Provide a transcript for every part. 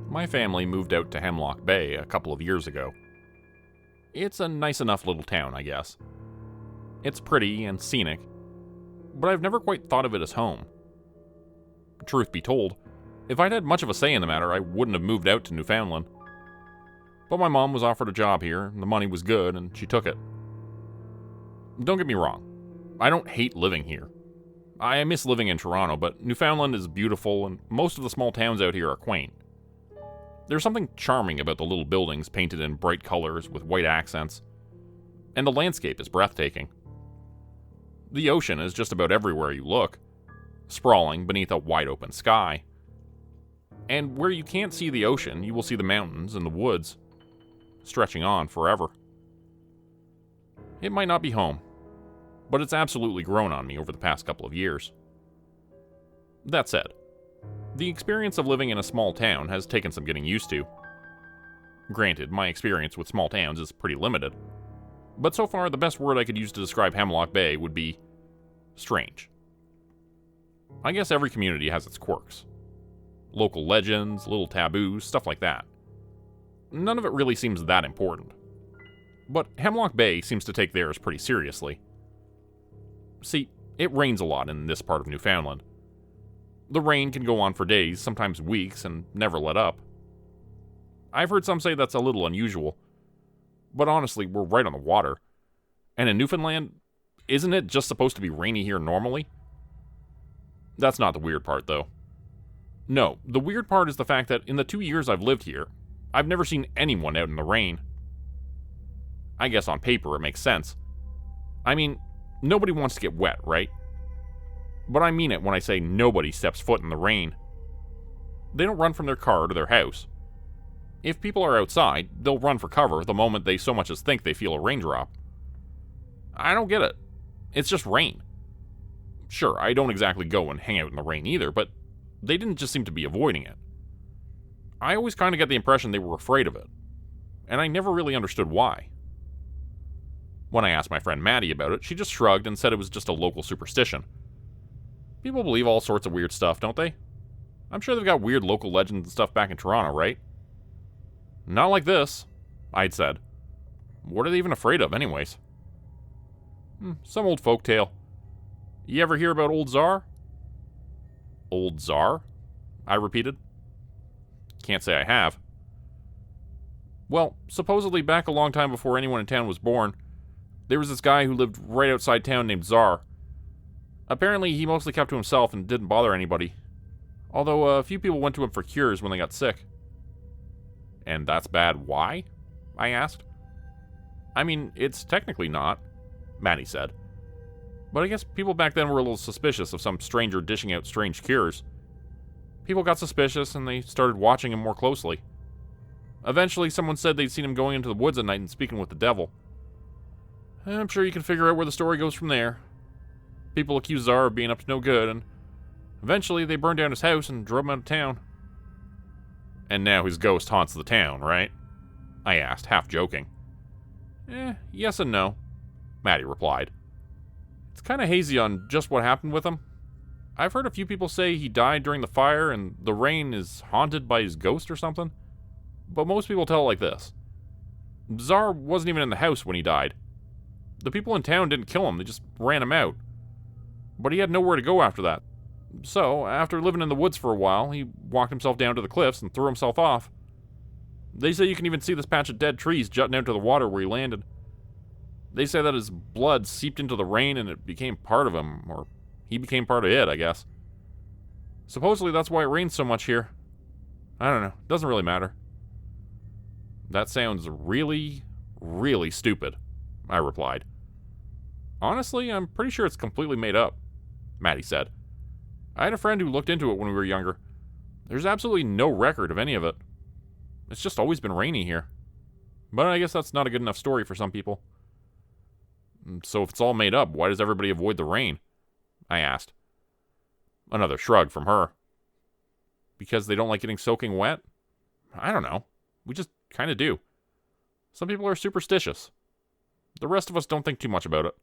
My family moved out to Hemlock Bay a couple of years ago. It's a nice enough little town, I guess. It's pretty and scenic, but I've never quite thought of it as home. Truth be told, if I'd had much of a say in the matter, I wouldn't have moved out to Newfoundland. But my mom was offered a job here, and the money was good, and she took it. Don't get me wrong, I don't hate living here. I miss living in Toronto, but Newfoundland is beautiful, and most of the small towns out here are quaint. There's something charming about the little buildings painted in bright colors with white accents, and the landscape is breathtaking. The ocean is just about everywhere you look, sprawling beneath a wide-open sky. And where you can't see the ocean, you will see the mountains and the woods, stretching on forever. It might not be home, but it's absolutely grown on me over the past couple of years. That said, the experience of living in a small town has taken some getting used to. Granted, my experience with small towns is pretty limited, but so far the best word I could use to describe Hemlock Bay would be strange. I guess every community has its quirks. Local legends, little taboos, stuff like that. None of it really seems that important. But Hemlock Bay seems to take theirs pretty seriously. See, it rains a lot in this part of Newfoundland. The rain can go on for days, sometimes weeks, and never let up. I've heard some say that's a little unusual, but honestly, we're right on the water. And in Newfoundland, isn't it just supposed to be rainy here normally? That's not the weird part, though. No, the weird part is the fact that in the 2 years I've lived here, I've never seen anyone out in the rain. I guess on paper it makes sense. I mean, nobody wants to get wet, right? But I mean it when I say nobody steps foot in the rain. They don't run from their car to their house. If people are outside, they'll run for cover the moment they so much as think they feel a raindrop. I don't get it. It's just rain. Sure, I don't exactly go and hang out in the rain either, but they didn't just seem to be avoiding it. I always kind of get the impression they were afraid of it, and I never really understood why. When I asked my friend Maddie about it, she just shrugged and said it was just a local superstition. People believe all sorts of weird stuff, don't they? I'm sure they've got weird local legends and stuff back in Toronto, right? Not like this, I'd said. What are they even afraid of, anyways? Some old folktale. You ever hear about Old Czar? Old Czar? I repeated. Can't say I have. Well, supposedly back a long time before anyone in town was born, there was this guy who lived right outside town named Czar. Apparently, he mostly kept to himself and didn't bother anybody. Although a few people went to him for cures when they got sick. And that's bad why? I asked. I mean, it's technically not, Maddie said. But I guess people back then were a little suspicious of some stranger dishing out strange cures. People got suspicious and they started watching him more closely. Eventually, someone said they'd seen him going into the woods at night and speaking with the devil. I'm sure you can figure out where the story goes from there. People accused Czar of being up to no good, and eventually they burned down his house and drove him out of town. And now his ghost haunts the town, right? I asked, half joking. Yes and no, Maddie replied. It's kind of hazy on just what happened with him. I've heard a few people say he died during the fire and the rain is haunted by his ghost or something. But most people tell it like this. Czar wasn't even in the house when he died. The people in town didn't kill him, they just ran him out. But he had nowhere to go after that. So, after living in the woods for a while, he walked himself down to the cliffs and threw himself off. They say you can even see this patch of dead trees jutting out to the water where he landed. They say that his blood seeped into the rain and it became part of him, or he became part of it, I guess. Supposedly that's why it rains so much here. I don't know, doesn't really matter. That sounds really, really stupid, I replied. Honestly, I'm pretty sure it's completely made up, Maddie said. I had a friend who looked into it when we were younger. There's absolutely no record of any of it. It's just always been rainy here. But I guess that's not a good enough story for some people. So if it's all made up, why does everybody avoid the rain? I asked. Another shrug from her. Because they don't like getting soaking wet? I don't know. We just kind of do. Some people are superstitious. The rest of us don't think too much about it.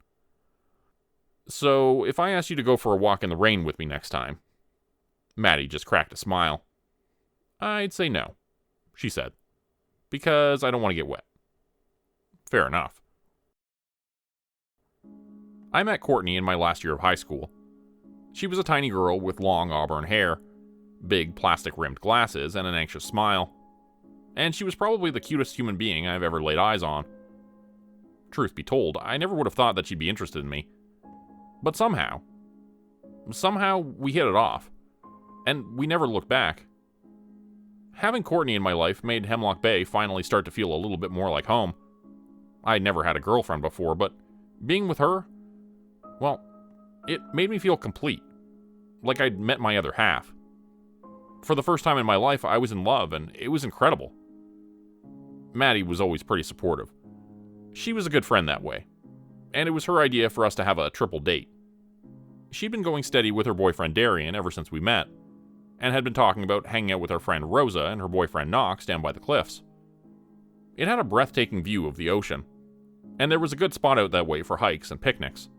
So, if I asked you to go for a walk in the rain with me next time, Maddie just cracked a smile. I'd say no. she said. Because I don't want to get wet. Fair enough. I met Courtney in my last year of high school. She was a tiny girl with long auburn hair, big plastic-rimmed glasses, and an anxious smile. And she was probably the cutest human being I've ever laid eyes on. Truth be told, I never would have thought that she'd be interested in me. But somehow we hit it off. And we never looked back. Having Courtney in my life made Hemlock Bay finally start to feel a little bit more like home. I'd never had a girlfriend before, but being with her, well, it made me feel complete. Like I'd met my other half. For the first time in my life, I was in love, and it was incredible. Maddie was always pretty supportive. She was a good friend that way, and it was her idea for us to have a triple date. She'd been going steady with her boyfriend Darian ever since we met, and had been talking about hanging out with her friend Rosa and her boyfriend Knox down by the cliffs. It had a breathtaking view of the ocean, and there was a good spot out that way for hikes and picnics.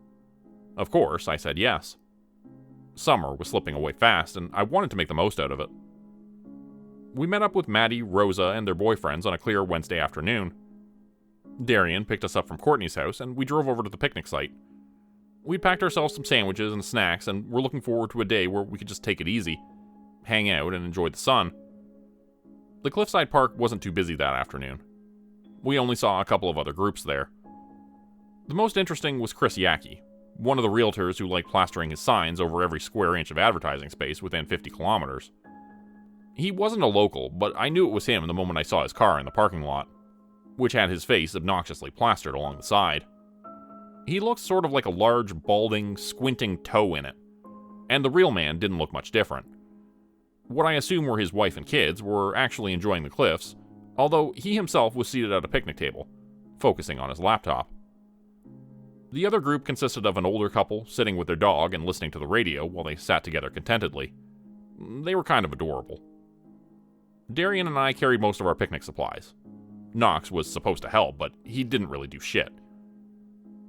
Of course, I said yes. Summer was slipping away fast, and I wanted to make the most out of it. We met up with Maddie, Rosa, and their boyfriends on a clear Wednesday afternoon. Darian picked us up from Courtney's house, and we drove over to the picnic site. We'd packed ourselves some sandwiches and snacks, and were looking forward to a day where we could just take it easy, hang out, and enjoy the sun. The Cliffside Park wasn't too busy that afternoon. We only saw a couple of other groups there. The most interesting was Chris Yackey, one of the realtors who liked plastering his signs over every square inch of advertising space within 50 kilometers. He wasn't a local, but I knew it was him the moment I saw his car in the parking lot, which had his face obnoxiously plastered along the side. He looked sort of like a large, balding, squinting toe in it, and the real man didn't look much different. What I assume were his wife and kids were actually enjoying the cliffs, although he himself was seated at a picnic table, focusing on his laptop. The other group consisted of an older couple sitting with their dog and listening to the radio while they sat together contentedly. They were kind of adorable. Darian and I carried most of our picnic supplies. Knox was supposed to help, but he didn't really do shit.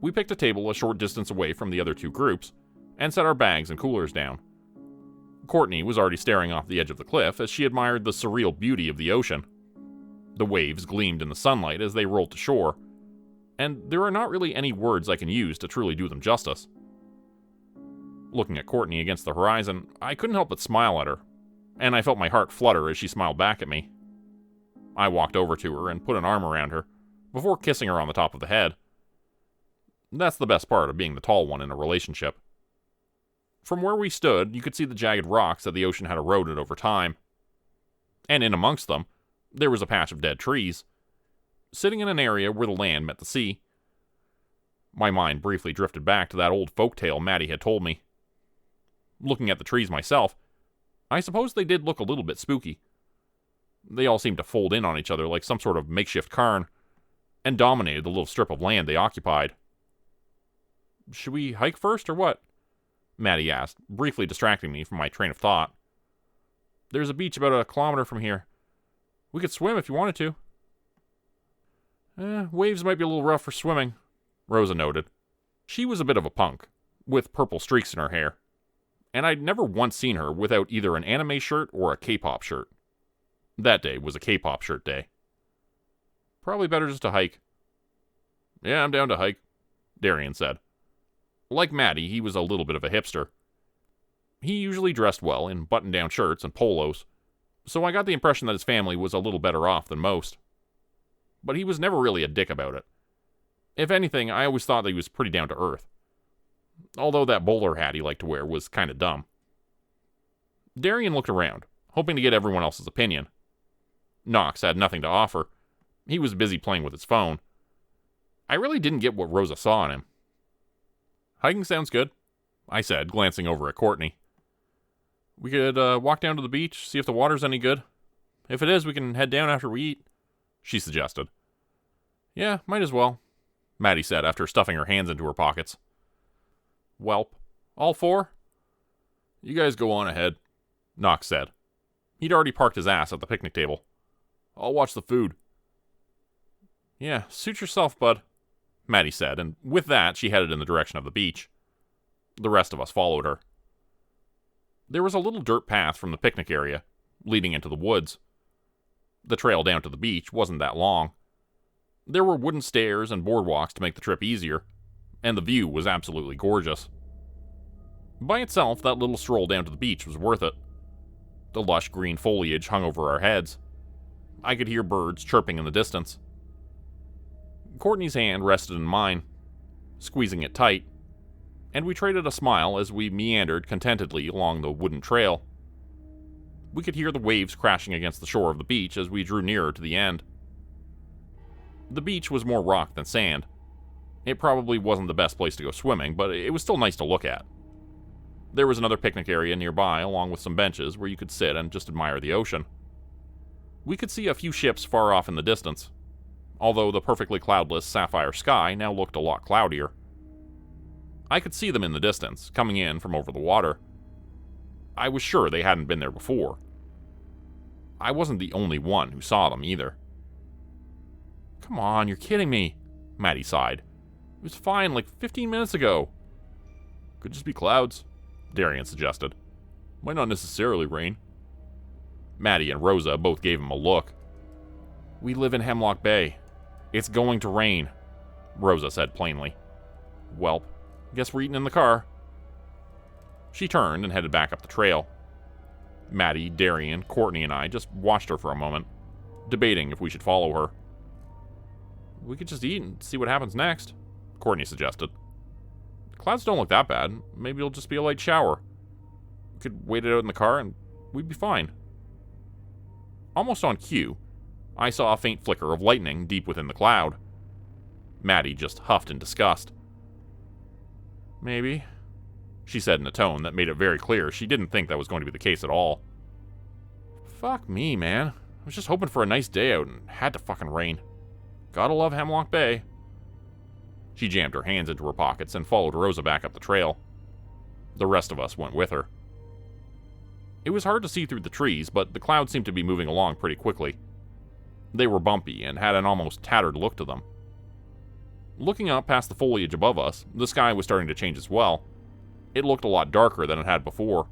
We picked a table a short distance away from the other two groups, and set our bags and coolers down. Courtney was already staring off the edge of the cliff as she admired the surreal beauty of the ocean. The waves gleamed in the sunlight as they rolled to shore, and there are not really any words I can use to truly do them justice. Looking at Courtney against the horizon, I couldn't help but smile at her, and I felt my heart flutter as she smiled back at me. I walked over to her and put an arm around her, before kissing her on the top of the head. That's the best part of being the tall one in a relationship. From where we stood, you could see the jagged rocks that the ocean had eroded over time. And in amongst them, there was a patch of dead trees, sitting in an area where the land met the sea. My mind briefly drifted back to that old folktale Maddie had told me. Looking at the trees myself, I suppose they did look a little bit spooky. They all seemed to fold in on each other like some sort of makeshift cairn, and dominated the little strip of land they occupied. "Should we hike first, or what?" Maddie asked, briefly distracting me from my train of thought. "There's a beach about a kilometer from here. We could swim if you wanted to." Waves might be a little rough for swimming," Rosa noted. She was a bit of a punk, with purple streaks in her hair, and I'd never once seen her without either an anime shirt or a K-pop shirt. That day was a K-pop shirt day. "Probably better just to hike." "Yeah, I'm down to hike," Darian said. Like Maddie, he was a little bit of a hipster. He usually dressed well in button-down shirts and polos, so I got the impression that his family was a little better off than most. But he was never really a dick about it. If anything, I always thought that he was pretty down to earth. Although that bowler hat he liked to wear was kind of dumb. Darian looked around, hoping to get everyone else's opinion. Knox had nothing to offer. He was busy playing with his phone. I really didn't get what Rosa saw in him. "Hiking sounds good," I said, glancing over at Courtney. "We could walk down to the beach, see if the water's any good. If it is, we can head down after we eat," she suggested. "Yeah, might as well," Maddie said after stuffing her hands into her pockets. "Welp, all four?" "You guys go on ahead," Knox said. He'd already parked his ass at the picnic table. "I'll watch the food." "Yeah, suit yourself, bud," Maddie said, and with that, she headed in the direction of the beach. The rest of us followed her. There was a little dirt path from the picnic area, leading into the woods. The trail down to the beach wasn't that long. There were wooden stairs and boardwalks to make the trip easier, and the view was absolutely gorgeous. By itself, that little stroll down to the beach was worth it. The lush green foliage hung over our heads. I could hear birds chirping in the distance. Courtney's hand rested in mine, squeezing it tight, and we traded a smile as we meandered contentedly along the wooden trail. We could hear the waves crashing against the shore of the beach as we drew nearer to the end. The beach was more rock than sand. It probably wasn't the best place to go swimming, but it was still nice to look at. There was another picnic area nearby, along with some benches where you could sit and just admire the ocean. We could see a few ships far off in the distance, although the perfectly cloudless sapphire sky now looked a lot cloudier. I could see them in the distance, coming in from over the water. I was sure they hadn't been there before. I wasn't the only one who saw them either. "Come on, you're kidding me," Maddie sighed. "It was fine like 15 minutes ago." "Could just be clouds," Darian suggested. "Might not necessarily rain." Maddie and Rosa both gave him a look. "We live in Hemlock Bay. It's going to rain," Rosa said plainly. "Welp, guess we're eating in the car." She turned and headed back up the trail. Maddie, Darian, Courtney, and I just watched her for a moment, debating if we should follow her. "We could just eat and see what happens next," Courtney suggested. "The clouds don't look that bad. Maybe it'll just be a light shower. We could wait it out in the car and we'd be fine." Almost on cue, I saw a faint flicker of lightning deep within the cloud. Maddie just huffed in disgust. "Maybe," she said in a tone that made it very clear she didn't think that was going to be the case at all. "Fuck me, man. I was just hoping for a nice day out and had to fucking rain. Gotta love Hemlock Bay." She jammed her hands into her pockets and followed Rosa back up the trail. The rest of us went with her. It was hard to see through the trees, but the clouds seemed to be moving along pretty quickly. They were bumpy and had an almost tattered look to them. Looking up past the foliage above us, the sky was starting to change as well. It looked a lot darker than it had before,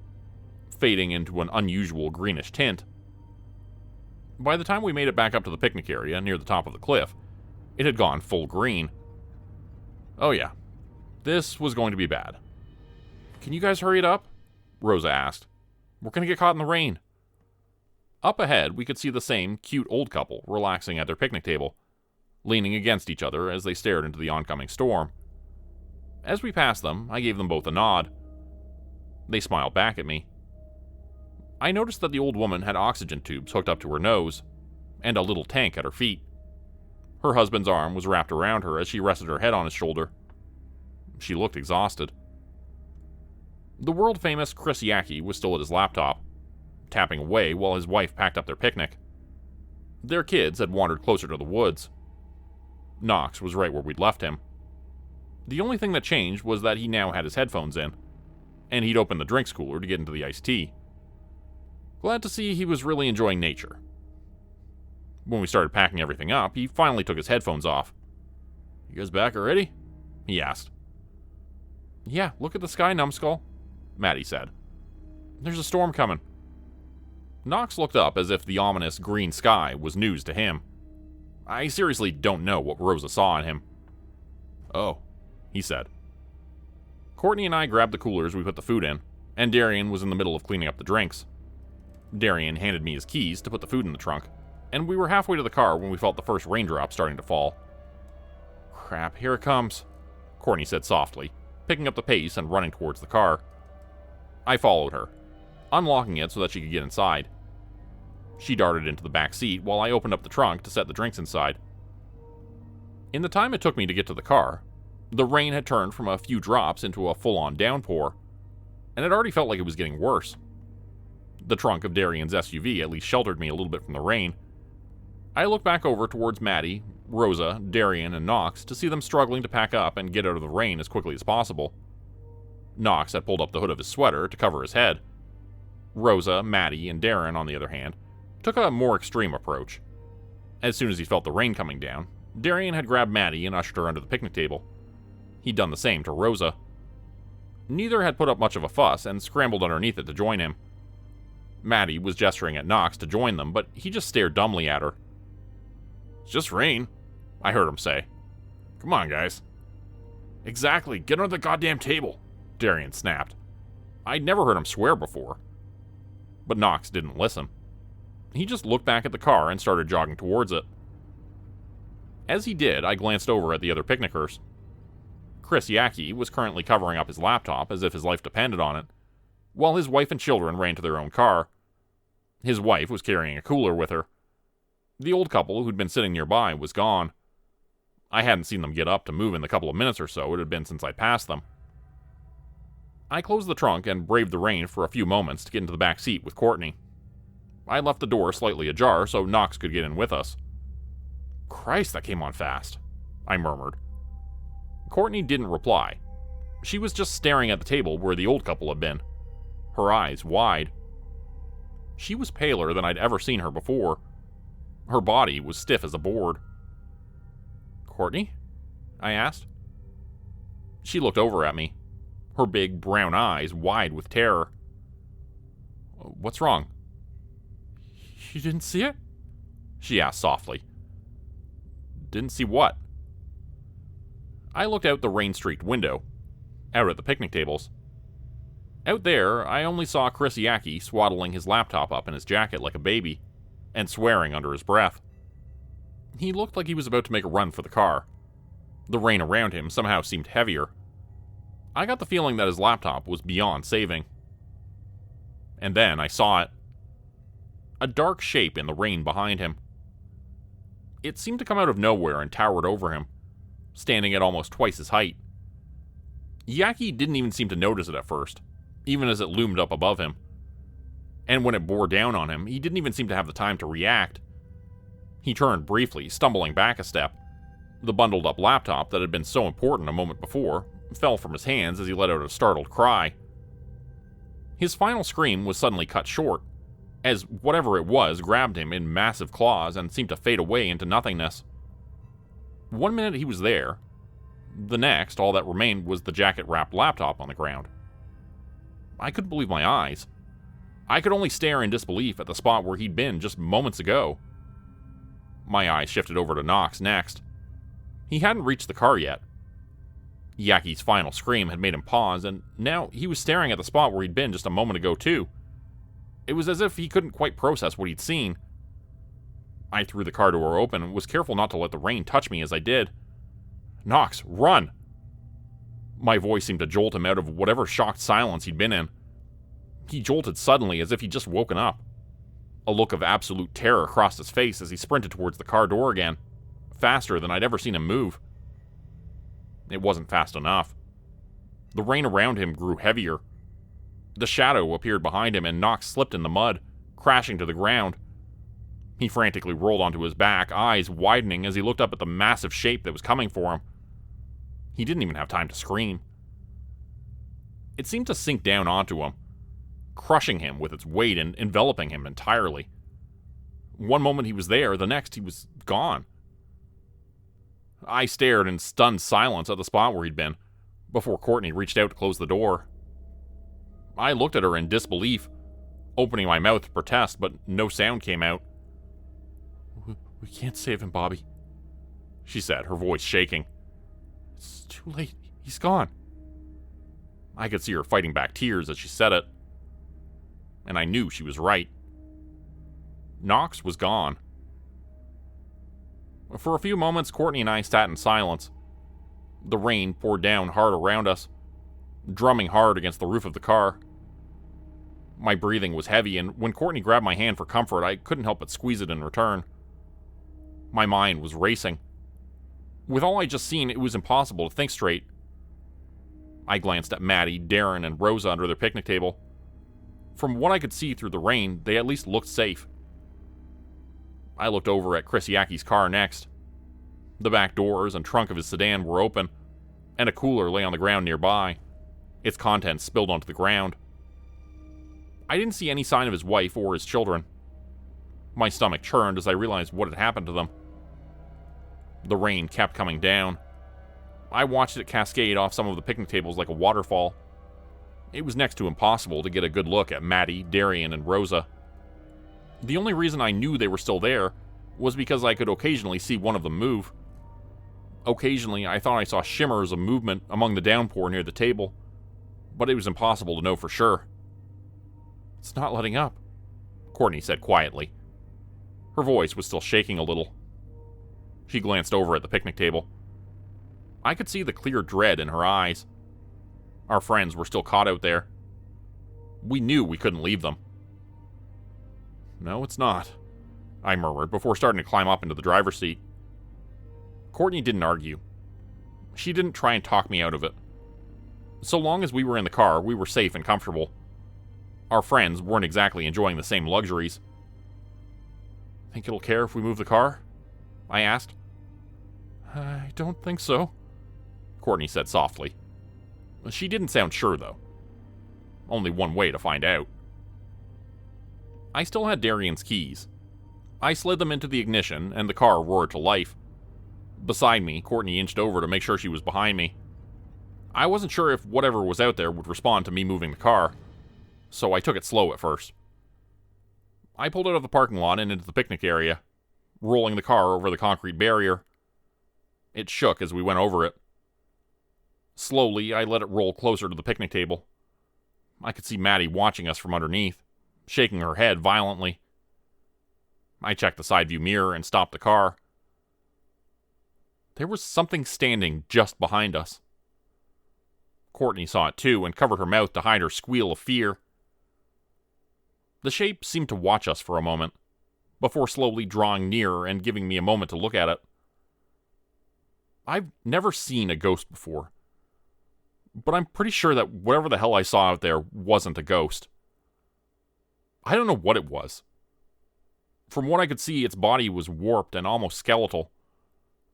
fading into an unusual greenish tint. By the time we made it back up to the picnic area near the top of the cliff, it had gone full green. Oh yeah, this was going to be bad. "Can you guys hurry it up?" Rosa asked. "We're going to get caught in the rain." Up ahead, we could see the same cute old couple relaxing at their picnic table, leaning against each other as they stared into the oncoming storm. As we passed them, I gave them both a nod. They smiled back at me. I noticed that the old woman had oxygen tubes hooked up to her nose, and a little tank at her feet. Her husband's arm was wrapped around her as she rested her head on his shoulder. She looked exhausted. The world-famous Chris Yackey was still at his laptop, tapping away while his wife packed up their picnic. Their kids had wandered closer to the woods. Knox was right where we'd left him. The only thing that changed was that he now had his headphones in, and he'd opened the drinks cooler to get into the iced tea. Glad to see he was really enjoying nature. When we started packing everything up, he finally took his headphones off. "You guys back already?" he asked. "Yeah, look at the sky, numbskull," Maddie said. "There's a storm coming." Knox looked up as if the ominous green sky was news to him. I seriously don't know what Rosa saw in him. "Oh," he said. Courtney and I grabbed the coolers we put the food in, and Darian was in the middle of cleaning up the drinks. Darian handed me his keys to put the food in the trunk, and we were halfway to the car when we felt the first raindrop starting to fall. "Crap, here it comes," Courtney said softly, picking up the pace and running towards the car. I followed her, unlocking it so that she could get inside. She darted into the back seat while I opened up the trunk to set the drinks inside. In the time it took me to get to the car, the rain had turned from a few drops into a full-on downpour, and it already felt like it was getting worse. The trunk of Darian's SUV at least sheltered me a little bit from the rain. I looked back over towards Maddie, Rosa, Darian, and Knox to see them struggling to pack up and get out of the rain as quickly as possible. Knox had pulled up the hood of his sweater to cover his head. Rosa, Maddie, and Darren, on the other hand, took a more extreme approach. As soon as he felt the rain coming down, Darian had grabbed Maddie and ushered her under the picnic table. He'd done the same to Rosa. Neither had put up much of a fuss and scrambled underneath it to join him. Maddie was gesturing at Knox to join them, but he just stared dumbly at her. "It's just rain," I heard him say. "Come on, guys." "Exactly, get under the goddamn table," Darian snapped. I'd never heard him swear before. But Knox didn't listen. He just looked back at the car and started jogging towards it. As he did, I glanced over at the other picnickers. Chris Yaki was currently covering up his laptop as if his life depended on it, while his wife and children ran to their own car. His wife was carrying a cooler with her. The old couple who'd been sitting nearby was gone. I hadn't seen them get up to move in the couple of minutes or so it had been since I'd passed them. I closed the trunk and braved the rain for a few moments to get into the back seat with Courtney. I left the door slightly ajar so Knox could get in with us. "Christ, that came on fast," I murmured. Courtney didn't reply. She was just staring at the table where the old couple had been, her eyes wide. She was paler than I'd ever seen her before. Her body was stiff as a board. "Courtney?" I asked. She looked over at me, her big brown eyes wide with terror. "What's wrong?" "You didn't see it?" she asked softly. "Didn't see what?" I looked out the rain-streaked window, out at the picnic tables. Out there, I only saw Chris Yaki swaddling his laptop up in his jacket like a baby, and swearing under his breath. He looked like he was about to make a run for the car. The rain around him somehow seemed heavier. I got the feeling that his laptop was beyond saving. And then I saw it. A dark shape in the rain behind him. It seemed to come out of nowhere and towered over him, standing at almost twice his height. Yaki didn't even seem to notice it at first, even as it loomed up above him. And when it bore down on him, he didn't even seem to have the time to react. He turned briefly, stumbling back a step. The bundled up laptop that had been so important a moment before fell from his hands as he let out a startled cry. His final scream was suddenly cut short, as whatever it was grabbed him in massive claws and seemed to fade away into nothingness. 1 minute he was there. The next, all that remained was the jacket-wrapped laptop on the ground. I couldn't believe my eyes. I could only stare in disbelief at the spot where he'd been just moments ago. My eyes shifted over to Knox next. He hadn't reached the car yet. Yaki's final scream had made him pause, and now he was staring at the spot where he'd been just a moment ago, too. It was as if he couldn't quite process what he'd seen. I threw the car door open and was careful not to let the rain touch me as I did. "Knox, run!" My voice seemed to jolt him out of whatever shocked silence he'd been in. He jolted suddenly as if he'd just woken up. A look of absolute terror crossed his face as he sprinted towards the car door again, faster than I'd ever seen him move. It wasn't fast enough. The rain around him grew heavier. The shadow appeared behind him and Knox slipped in the mud, crashing to the ground. He frantically rolled onto his back, eyes widening as he looked up at the massive shape that was coming for him. He didn't even have time to scream. It seemed to sink down onto him, crushing him with its weight and enveloping him entirely. One moment he was there, the next he was gone. I stared in stunned silence at the spot where he'd been, before Courtney reached out to close the door. I looked at her in disbelief, opening my mouth to protest, but no sound came out. "We can't save him, Bobby," she said, her voice shaking. "It's too late. He's gone." I could see her fighting back tears as she said it. And I knew she was right. Knox was gone. For a few moments, Courtney and I sat in silence. The rain poured down hard around us, drumming hard against the roof of the car. My breathing was heavy, and when Courtney grabbed my hand for comfort, I couldn't help but squeeze it in return. My mind was racing. With all I'd just seen, it was impossible to think straight. I glanced at Maddie, Darren, and Rosa under their picnic table. From what I could see through the rain, they at least looked safe. I looked over at Chris Yaki's car next. The back doors and trunk of his sedan were open, and a cooler lay on the ground nearby, its contents spilled onto the ground. I didn't see any sign of his wife or his children. My stomach churned as I realized what had happened to them. The rain kept coming down. I watched it cascade off some of the picnic tables like a waterfall. It was next to impossible to get a good look at Maddie, Darian, and Rosa. The only reason I knew they were still there was because I could occasionally see one of them move. Occasionally, I thought I saw shimmers of movement among the downpour near the table, but it was impossible to know for sure. "It's not letting up," Courtney said quietly. Her voice was still shaking a little. She glanced over at the picnic table. I could see the clear dread in her eyes. Our friends were still caught out there. We knew we couldn't leave them. "No, it's not," I murmured before starting to climb up into the driver's seat. Courtney didn't argue. She didn't try and talk me out of it. So long as we were in the car, we were safe and comfortable. Our friends weren't exactly enjoying the same luxuries. "Think it'll care if we move the car?" I asked. "I don't think so," Courtney said softly. She didn't sound sure, though. Only one way to find out. I still had Darian's keys. I slid them into the ignition, and the car roared to life. Beside me, Courtney inched over to make sure she was behind me. I wasn't sure if whatever was out there would respond to me moving the car, so I took it slow at first. I pulled out of the parking lot and into the picnic area, rolling the car over the concrete barrier. It shook as we went over it. Slowly, I let it roll closer to the picnic table. I could see Maddie watching us from underneath, shaking her head violently. I checked the side view mirror and stopped the car. There was something standing just behind us. Courtney saw it too and covered her mouth to hide her squeal of fear. The shape seemed to watch us for a moment, before slowly drawing nearer and giving me a moment to look at it. I've never seen a ghost before, but I'm pretty sure that whatever the hell I saw out there wasn't a ghost. I don't know what it was. From what I could see, its body was warped and almost skeletal.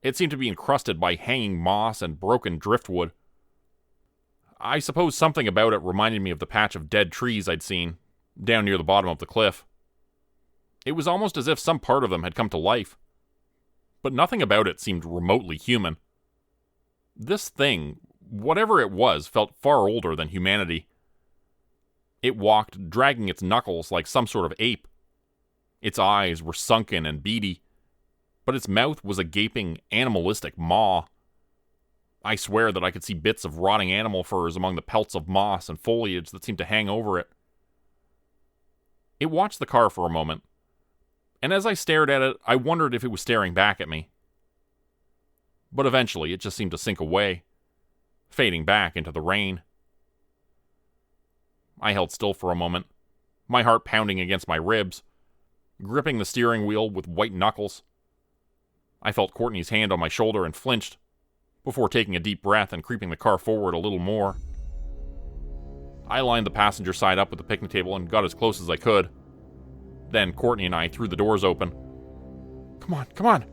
It seemed to be encrusted by hanging moss and broken driftwood. I suppose something about it reminded me of the patch of dead trees I'd seen, down near the bottom of the cliff. It was almost as if some part of them had come to life, but nothing about it seemed remotely human. This thing, whatever it was, felt far older than humanity. It walked, dragging its knuckles like some sort of ape. Its eyes were sunken and beady, but its mouth was a gaping, animalistic maw. I swear that I could see bits of rotting animal furs among the pelts of moss and foliage that seemed to hang over it. It watched the car for a moment, and as I stared at it, I wondered if it was staring back at me. But eventually, it just seemed to sink away, fading back into the rain. I held still for a moment, my heart pounding against my ribs, gripping the steering wheel with white knuckles. I felt Courtney's hand on my shoulder and flinched, before taking a deep breath and creeping the car forward a little more. I lined the passenger side up with the picnic table and got as close as I could. Then Courtney and I threw the doors open. Come on,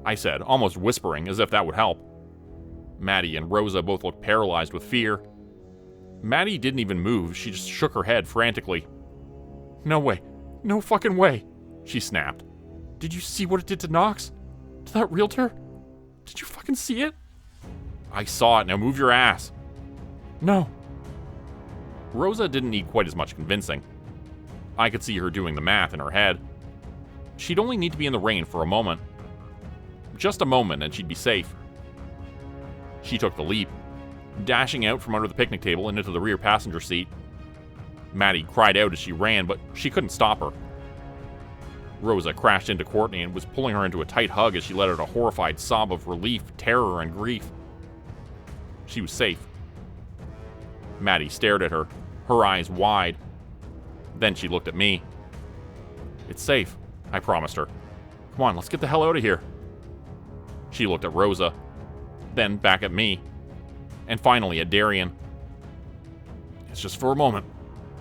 I said, almost whispering as if that would help. Maddie and Rosa both looked paralyzed with fear. Maddie didn't even move, she just shook her head frantically. "No way, no fucking way," she snapped. "Did you see what it did to Knox? To that realtor? Did you fucking see it?" "I saw it, now move your ass." "No." Rosa didn't need quite as much convincing. I could see her doing the math in her head. She'd only need to be in the rain for a moment. Just a moment and she'd be safe. She took the leap, dashing out from under the picnic table and into the rear passenger seat. Maddie cried out as she ran, but she couldn't stop her. Rosa crashed into Courtney and was pulling her into a tight hug as she let out a horrified sob of relief, terror, and grief. She was safe. Maddie stared at her, her eyes wide. Then she looked at me. "It's safe," I promised her. "Come on, let's get the hell out of here." She looked at Rosa, then back at me, and finally at Darian. "It's just for a moment,"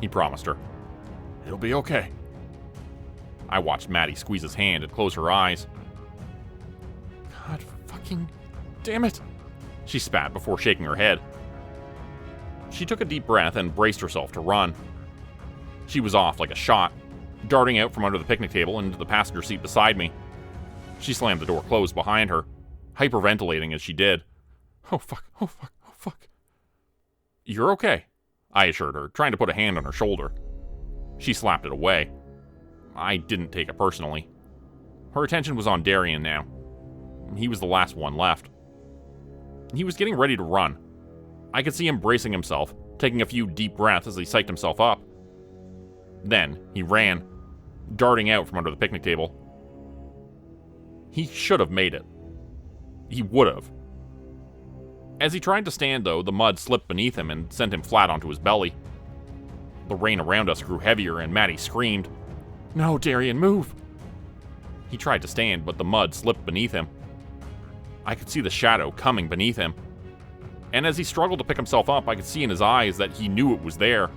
he promised her. "It'll be okay." I watched Maddie squeeze his hand and close her eyes. "God fucking damn it," she spat before shaking her head. She took a deep breath and braced herself to run. She was off like a shot, darting out from under the picnic table and into the passenger seat beside me. She slammed the door closed behind her, hyperventilating as she did. Oh fuck. "You're okay," I assured her, trying to put a hand on her shoulder. She slapped it away. I didn't take it personally. Her attention was on Darian now. He was the last one left. He was getting ready to run. I could see him bracing himself, taking a few deep breaths as he psyched himself up. Then, he ran, darting out from under the picnic table. He should have made it. He would have. As he tried to stand, though, the mud slipped beneath him and sent him flat onto his belly. The rain around us grew heavier, and Maddie screamed, "No, Darian, move!" He tried to stand, but the mud slipped beneath him. I could see the shadow coming beneath him. And as he struggled to pick himself up, I could see in his eyes that he knew it was there.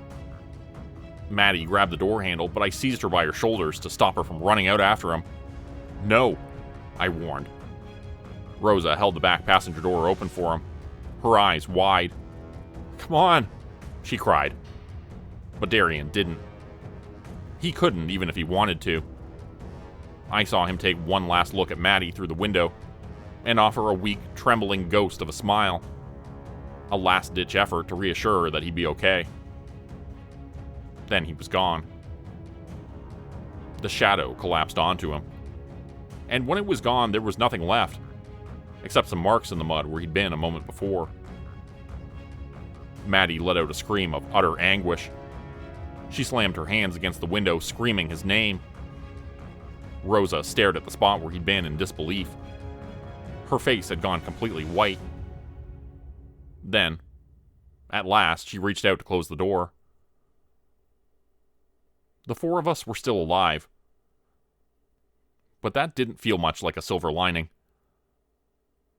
Maddie grabbed the door handle, but I seized her by her shoulders to stop her from running out after him. "No," I warned. Rosa held the back passenger door open for him, her eyes wide. "Come on," she cried. But Darian didn't. He couldn't, even if he wanted to. I saw him take one last look at Maddie through the window and offer a weak, trembling ghost of a smile. A last-ditch effort to reassure her that he'd be okay. Then he was gone. The shadow collapsed onto him. And when it was gone, there was nothing left, except some marks in the mud where he'd been a moment before. Maddie let out a scream of utter anguish. She slammed her hands against the window, screaming his name. Rosa stared at the spot where he'd been in disbelief. Her face had gone completely white. Then, at last, she reached out to close the door. The four of us were still alive. But that didn't feel much like a silver lining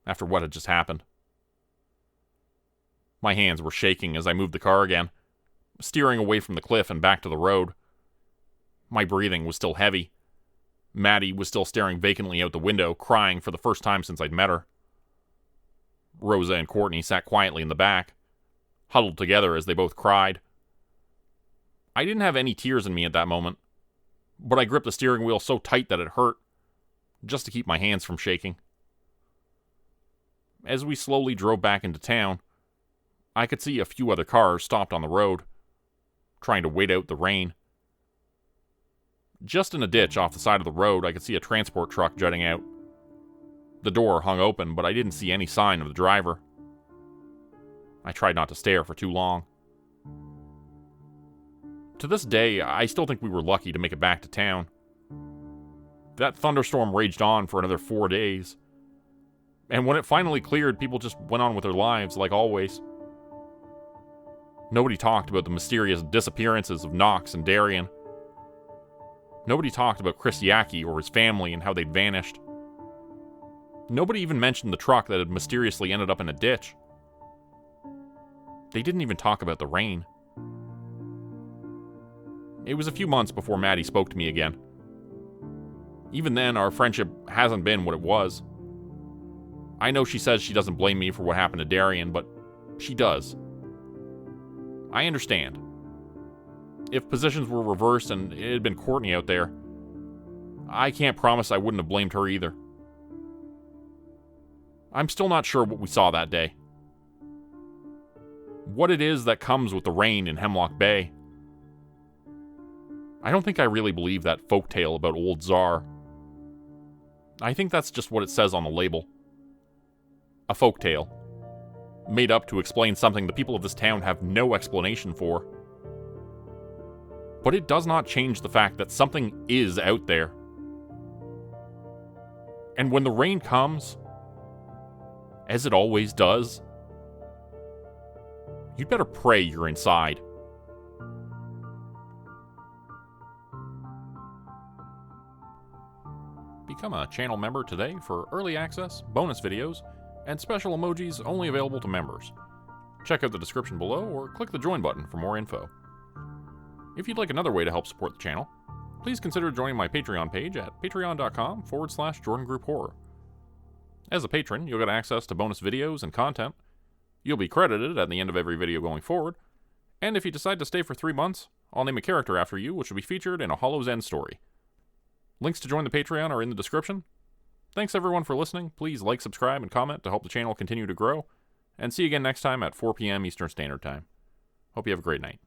after what had just happened. My hands were shaking as I moved the car again, steering away from the cliff and back to the road. My breathing was still heavy. Maddie was still staring vacantly out the window, crying for the first time since I'd met her. Rosa and Courtney sat quietly in the back, huddled together as they both cried. I didn't have any tears in me at that moment, but I gripped the steering wheel so tight that it hurt, just to keep my hands from shaking. As we slowly drove back into town, I could see a few other cars stopped on the road, trying to wait out the rain. Just in a ditch off the side of the road, I could see a transport truck jutting out. The door hung open, but I didn't see any sign of the driver. I tried not to stare for too long. To this day, I still think we were lucky to make it back to town. That thunderstorm raged on for another 4 days. And when it finally cleared, people just went on with their lives like always. Nobody talked about the mysterious disappearances of Knox and Darian. Nobody talked about Chris Yackey or his family and how they'd vanished. Nobody even mentioned the truck that had mysteriously ended up in a ditch. They didn't even talk about the rain. It was a few months before Maddie spoke to me again. Even then, our friendship hasn't been what it was. I know she says she doesn't blame me for what happened to Darian, but she does. I understand. If positions were reversed and it had been Courtney out there, I can't promise I wouldn't have blamed her either. I'm still not sure what we saw that day. What it is that comes with the rain in Hemlock Bay. I don't think I really believe that folktale about Old Czar. I think that's just what it says on the label. A folktale. Made up to explain something the people of this town have no explanation for. But it does not change the fact that something is out there. And when the rain comes, as it always does, you'd better pray you're inside. Become a channel member today for early access, bonus videos, and special emojis only available to members. Check out the description below or click the join button for more info. If you'd like another way to help support the channel, please consider joining my Patreon page at patreon.com/JordanGroupeHorror. As a patron, you'll get access to bonus videos and content. You'll be credited at the end of every video going forward, and if you decide to stay for 3 months, I'll name a character after you which will be featured in a Hollow's End story. Links to join the Patreon are in the description. Thanks everyone for listening. Please like, subscribe, and comment to help the channel continue to grow. And see you again next time at 4 p.m. Eastern Standard Time. Hope you have a great night.